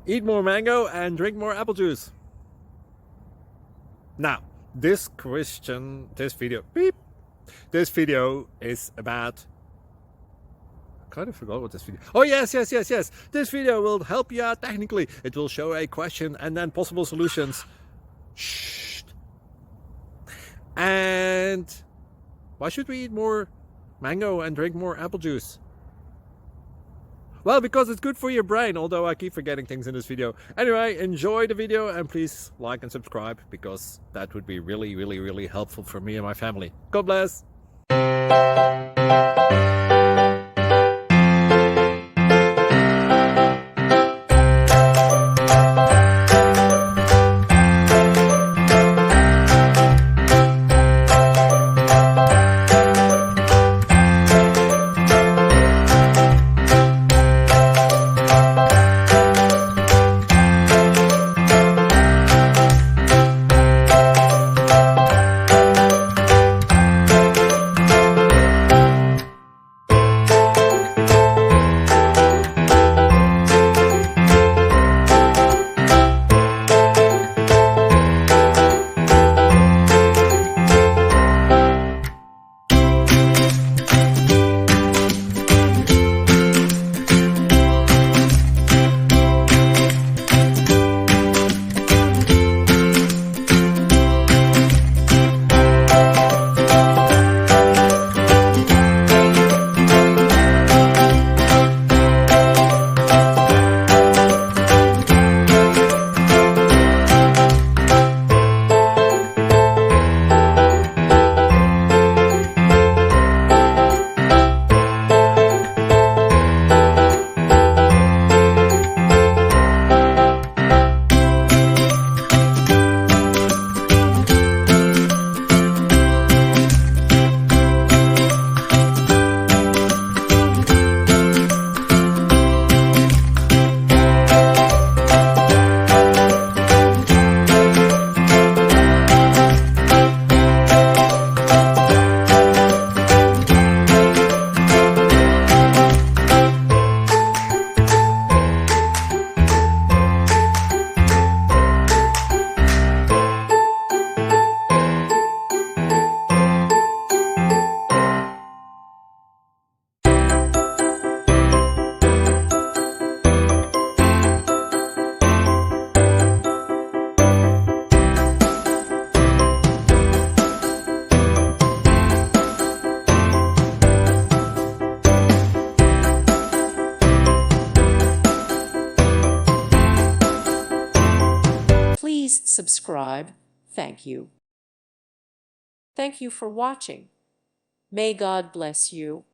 Eat more mango and drink more apple juice. Now, this video is about, I kind of forgot what this video. Oh yes. This video will help you out technically. It will show a question and then possible solutions. Shh. And why should we eat more mango and drink more apple juice? Well, because it's good for your brain, although I keep forgetting things in this video. Anyway, enjoy the video and please like and subscribe, because that would be really helpful for me and my family. God bless! Please subscribe. Thank you. Thank you for watching. May God bless you.